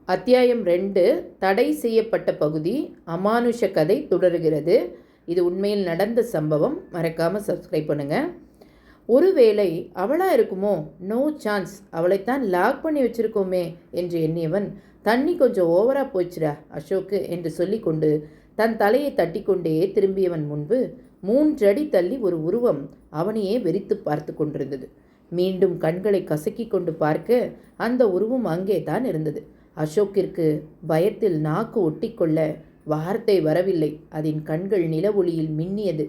அத்தியாயம் 2 தடை செய்யப்பட்ட பகுதி அமானுஷ கதை தொடர்கிறது. இது உண்மையில் நடந்த சம்பவம். மறக்காமல் சப்ஸ்கிரைப் பண்ணுங்கள். ஒருவேளை அவளா இருக்குமோ? நோ சான்ஸ், அவளைத்தான் லாக் பண்ணி வச்சிருக்கோமே என்று எண்ணியவன், தண்ணி கொஞ்சம் ஓவராக போச்சுடா அசோக்கு என்று சொல்லிக்கொண்டு தன் தலையை தட்டி கொண்டே திரும்பியவன் முன்பு 3 அடி தள்ளி ஒரு உருவம் அவனையே வெறித்து பார்த்து கொண்டிருந்தது. மீண்டும் கண்களை கசக்கி கொண்டு பார்க்க அந்த உருவம் அங்கே தான் இருந்தது. அசோக்கிற்கு பயத்தில் நாக்கு ஒட்டிக்கொள்ள வார்த்தை வரவில்லை. அதன் கண்கள் நில ஒளியில் மின்னியது.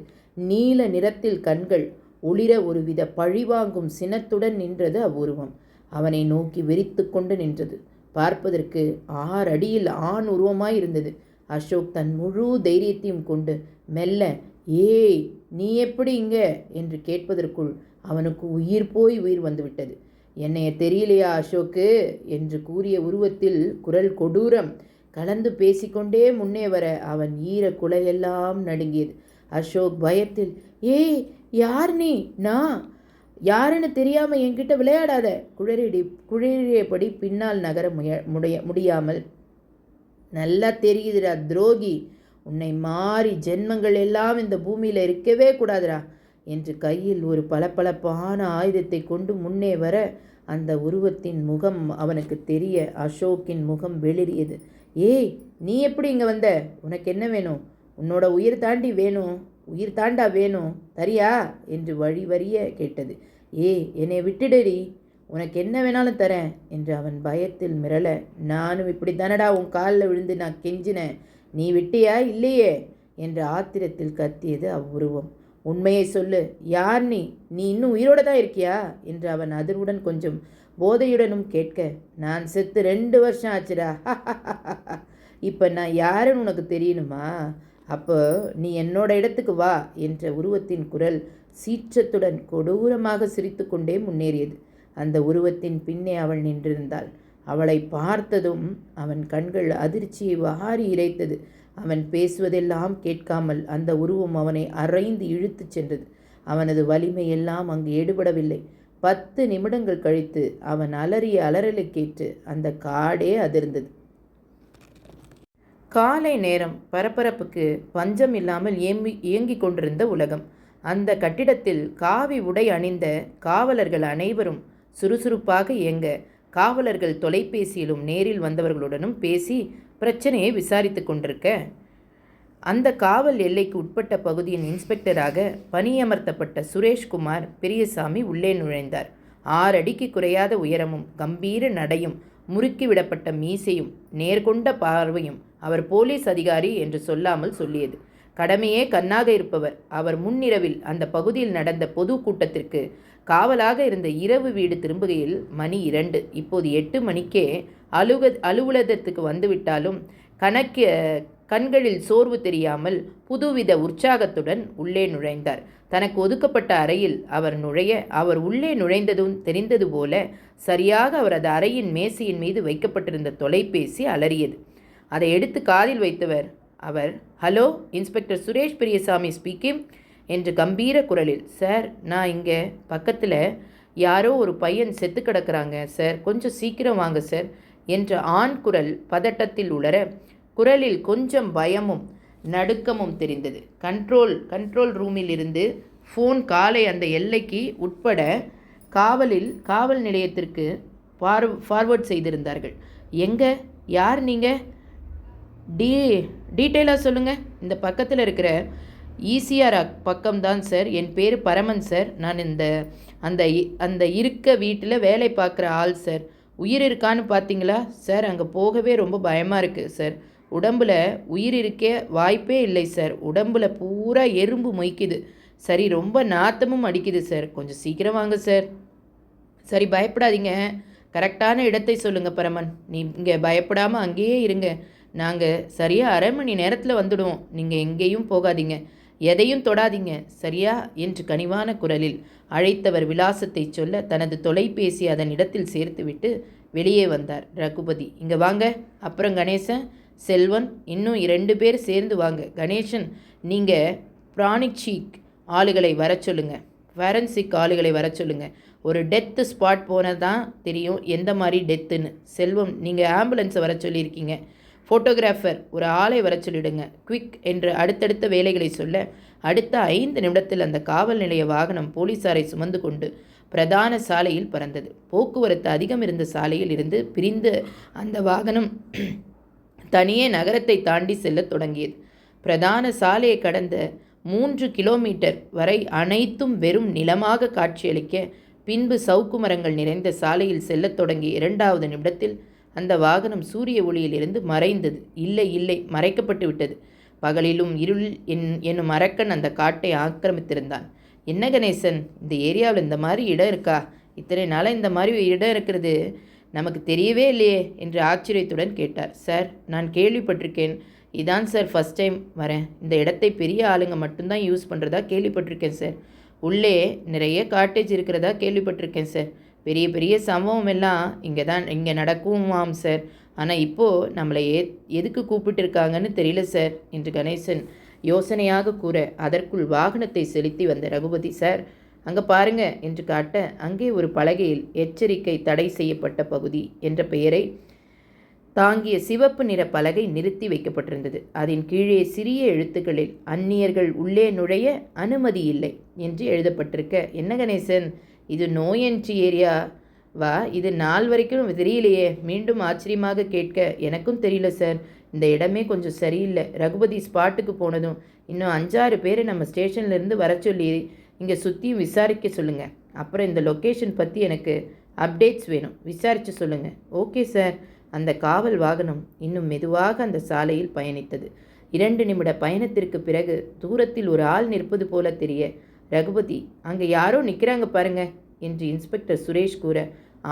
நீல நிறத்தில் கண்கள் ஒளிர ஒருவித பழிவாங்கும் சினத்துடன் நின்றது அவ்வுருவம். அவனை நோக்கி வெறித்து கொண்டு நின்றது. பார்ப்பதற்கு 6 அடியில் ஆண் உருவமாயிருந்தது. அசோக் தன் முழு தைரியத்தையும் கொண்டு மெல்ல, ஏய் நீ எப்படி இங்க என்று கேட்பதற்குள் அவனுக்கு உயிர் போய் உயிர் வந்துவிட்டது. என்னைய தெரியலையா அசோக்கு என்று கூறிய உருவத்தில் குரல் கொடூரம் கலந்து பேசிக்கொண்டே முன்னே வர அவன் ஈர குலையெல்லாம் நடுங்கியது. அசோக் பயத்தில், ஏய் யார் நீ? நான் யாருன்னு தெரியாமல் என்கிட்ட விளையாடாத குழறியபடி பின்னால் நகர முடியாமல், நல்லா தெரியுதுடா துரோகி, உன்னை மாறி ஜென்மங்கள் எல்லாம் இந்த பூமியில் இருக்கவே கூடாதுடா என்று கையில் ஒரு பளபளப்பான ஆயுதத்தை கொண்டு முன்னே வர அந்த உருவத்தின் முகம் அவனுக்கு தெரிய அசோக்கின் முகம் வெளிரியது. ஏய் நீ எப்படி இங்கே வந்த? உனக்கு என்ன வேணும்? உன்னோட உயிர் தாண்டி வேணும், உயிர் தாண்டா வேணும், தரியா என்று வழி வரிய கேட்டது. ஏய் என்னை விட்டுடடி, உனக்கு என்ன வேணாலும் தரேன் என்று அவன் பயத்தில் மிரள, நானும் இப்படி தானடா உன் காலில் விழுந்து நான் கெஞ்சினேன், நீ விட்டியா இல்லையே என்று ஆத்திரத்தில் கத்தியது அவ்வுருவம். உண்மையை சொல்லு, யார் நீ? நீ இன்னும் உயிரோடு தான் இருக்கியா என்று அவன் அதிர்வுடன் கொஞ்சம் போதையுடனும் கேட்க, நான் செத்து 2 வருஷம் ஆச்சுடா, இப்போ நான் யாருன்னு உனக்கு தெரியணுமா? அப்போ நீ என்னோட இடத்துக்கு வா என்ற உருவத்தின் குரல் சீற்றத்துடன் கொடூரமாக சிரித்து கொண்டே முன்னேறியது. அந்த உருவத்தின் பின்னே அவள் நின்றிருந்தாள். அவளை பார்த்ததும் அவன் கண்கள் அதிர்ச்சியை வாரி இறைத்தது. அவன் பேசுவதெல்லாம் கேட்காமல் அந்த உருவம் அவனை அரைந்து இழுத்து சென்றது. அவனது வலிமையெல்லாம் அங்கு எடுபடவில்லை. 10 நிமிடங்கள் கழித்து அவன் அலறிய அலறலை கேட்டு அந்த காடே அதிர்ந்தது. காலை நேரம். பரபரப்புக்கு பஞ்சம் இல்லாமல் இயங்கிக் கொண்டிருந்த உலகம். அந்த கட்டிடத்தில் காவி உடை அணிந்த காவலர்கள் அனைவரும் சுறுசுறுப்பாக இயங்க, காவலர்கள் தொலைபேசியிலும் நேரில் வந்தவர்களுடனும் பேசி பிரச்சனையை விசாரித்து கொண்டிருக்க, அந்த காவல் எல்லைக்கு உட்பட்ட பகுதியின் இன்ஸ்பெக்டராக பணியமர்த்தப்பட்ட சுரேஷ்குமார் பெரியசாமி உள்ளே நுழைந்தார். 6 அடிக்கு குறையாத உயரமும் கம்பீர நடையும் முறுக்கிவிடப்பட்ட மீசையும் நேர்கொண்ட பார்வையும் அவர் போலீஸ் அதிகாரி என்று சொல்லாமல் சொல்லியது. கடமையே கண்ணாக இருப்பவர். அவர் முன்னிரவில் அந்த பகுதியில் நடந்த பொது கூட்டத்திற்கு காவலாக இருந்த இரவு வீடு திரும்புகையில் மணி 2. இப்போது 8 மணிக்கே அலுவலகத்துக்கு வந்துவிட்டாலும் கண்களில் சோர்வு தெரியாமல் புதுவித உற்சாகத்துடன் உள்ளே நுழைந்தார். தனக்கு ஒதுக்கப்பட்ட அறையில் அவர் நுழைய, அவர் உள்ளே நுழைந்ததும் தெரிந்தது போல சரியாக அவரது அறையின் மேசையின் மீது வைக்கப்பட்டிருந்த தொலைபேசி அலறியது. அதை எடுத்து காதில் வைத்தவர், அவர், hello, inspector Suresh Periyasamy speaking என்று கம்பீர குரலில், சார் நான் இங்கே பக்கத்தில் யாரோ ஒரு பையன் செத்து கிடக்கிறாங்க சார், கொஞ்சம் சீக்கிரம் வாங்க சார் என்ற ஆண் குரல் பதட்டத்தில் உளர, குரலில் கொஞ்சம் பயமும் நடுக்கமும் தெரிந்தது. கண்ட்ரோல் ரூமில் இருந்து ஃபோன் காலை அந்த எல்லைக்கு உட்பட காவல் நிலையத்திற்கு ஃபார்வர்ட் செய்திருந்தார்கள். எங்கே? யார் நீங்கள்? டீட்டெயிலாக சொல்லுங்கள். இந்த பக்கத்தில் இருக்கிற ஈசிஆர் பக்கம்தான் சார். என் பேர் பரமன் சார். நான் அந்த இருக்க வீட்டில் வேலை பார்க்குற ஆள் சார். உயிர் இருக்கான்னு பார்த்தீங்களா சார்? அங்கே போகவே ரொம்ப பயமாக இருக்குது சார். உடம்புல உயிர் இருக்க வாய்ப்பே இல்லை சார். உடம்புல பூரா எறும்பு மொய்க்குது. சரி, ரொம்ப நாத்தமும் அடிக்குது சார். கொஞ்சம் சீக்கிரம் வாங்க சார். சரி, பயப்படாதீங்க. கரெக்டான இடத்தை சொல்லுங்கள் பரமன். நீங்கள் பயப்படாமல் அங்கேயே இருங்க. நாங்கள் சரியாக 1/2 மணி நேரத்தில் வந்துடுவோம். நீங்கள் எங்கேயும் போகாதீங்க, எதையும் தொடாதீங்க, சரியா என்று கனிவான குரலில் அழைத்தவர் விலாசத்தை சொல்ல தனது தொலைபேசி அதன் இடத்தில் சேர்த்துவிட்டு வெளியே வந்தார். ரகுபதி, இங்கே வாங்க. அப்புறம் கணேசன், செல்வன், இன்னும் 2 பேர் சேர்ந்து வாங்க. கணேசன், நீங்கள் ஃபாரன்சிக் ஆளுகளை வர சொல்லுங்கள். ஒரு டெத்து ஸ்பாட் போனது தான் தெரியும் எந்த மாதிரி டெத்துன்னு. செல்வம், நீங்கள் ஆம்புலன்ஸை வர சொல்லியிருக்கீங்க. ஃபோட்டோகிராஃபர், ஒரு ஆளை வர சொல்லிடுங்க, குவிக் என்று அடுத்தடுத்த வேலைகளை சொல்ல, அடுத்த 5 நிமிடத்தில் அந்த காவல் நிலைய வாகனம் போலீசாரை சுமந்து கொண்டு பிரதான சாலையில் பறந்தது. போக்குவரத்து அதிகம் இருந்த சாலையில் இருந்து பிரிந்து அந்த வாகனம் தனியே நகரத்தை தாண்டி செல்லத் தொடங்கியது. பிரதான சாலையை கடந்த 3 கிலோமீட்டர் வரை அனைத்தும் வெறும் நிலமாக காட்சியளிக்க, பின்பு சவுக்கு மரங்கள் நிறைந்த சாலையில் செல்லத் தொடங்கிய 2வது நிமிடத்தில் அந்த வாகனம் சூரிய ஒளியிலிருந்து மறைந்தது. இல்லை, மறைக்கப்பட்டு விட்டது. பகலிலும் இருள் என்னும் அரக்கன் அந்த காட்டை ஆக்கிரமித்திருந்தான். என்ன கணேசன், இந்த ஏரியாவில் இந்த மாதிரி இடம் இருக்கா? இத்தனை நாளாக இந்த மாதிரி இடம் இருக்கிறது நமக்கு தெரியவே இல்லையே என்று ஆச்சரியத்துடன் கேட்டார். சார், நான் கேள்விப்பட்டிருக்கேன். இதான் சார் ஃபஸ்ட் டைம் வரேன். இந்த இடத்தை பெரிய ஆளுங்க மட்டும்தான் யூஸ் பண்ணுறதா கேள்விப்பட்டிருக்கேன் சார். உள்ளே நிறைய காட்டேஜ் இருக்கிறதா கேள்விப்பட்டிருக்கேன் சார். பெரிய பெரிய சம்பவம் எல்லாம் இங்கே நடக்குமாம் சார். ஆனால் இப்போது நம்மளை எதுக்கு கூப்பிட்டுருக்காங்கன்னு தெரியல சார் என்று கணேசன் யோசனையாக கூற, அதற்குள் வாகனத்தை செலுத்தி வந்த ரகுபதி, சார் அங்கே பாருங்க என்று காட்ட, அங்கே ஒரு பலகையில் எச்சரிக்கை தடை செய்யப்பட்ட பகுதி என்ற பெயரை தாங்கிய சிவப்பு நிற பலகை நிறுத்தி வைக்கப்பட்டிருந்தது. அதன் கீழே சிறிய எழுத்துக்களில் அந்நியர்கள் உள்ளே நுழைய அனுமதி இல்லை என்று எழுதப்பட்டிருக்க, என்ன கணேசன், இது நோ என்ட்ரி ஏரியா வா? இது நாள் வரைக்கும் தெரியலையே. மீண்டும் ஆச்சரியமாக கேட்க, எனக்கும் தெரியல சார். இந்த இடமே கொஞ்சம் சரியில்லை. ரகுபதி ஸ்பாட்டுக்கு போனதும் இன்னும் 5-6 பேரை நம்ம ஸ்டேஷன்லேருந்து வர சொல்லி இங்கே சுற்றியும் விசாரிக்க சொல்லுங்கள். அப்புறம் இந்த லொக்கேஷன் பற்றி எனக்கு அப்டேட்ஸ் வேணும், விசாரித்து சொல்லுங்கள். Okay sir. அந்த காவல் வாகனம் இன்னும் மெதுவாக அந்த சாலையில் பயணித்தது. 2 நிமிட பயணத்திற்கு பிறகு தூரத்தில் ஒரு ஆள் நிற்பது போல தெரிய, ரகுபதி, அங்கே யாரோ நிற்கிறாங்க பாருங்க என்று இன்ஸ்பெக்டர் சுரேஷ் கூற,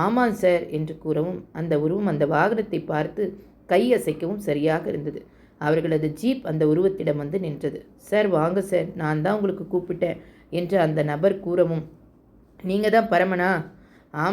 ஆமாம் சார் என்று கூறவும், அந்த உருவம் அந்த வாகனத்தை பார்த்து கை அசைக்கவும் சரியாக இருந்தது. அவர்களது ஜீப் அந்த உருவத்திடம் வந்து நின்றது. சார் வாங்க சார், நான் தான் உங்களுக்கு கூப்பிட்டேன் என்று அந்த நபர் கூறவும், நீங்கள் தான் பரமனா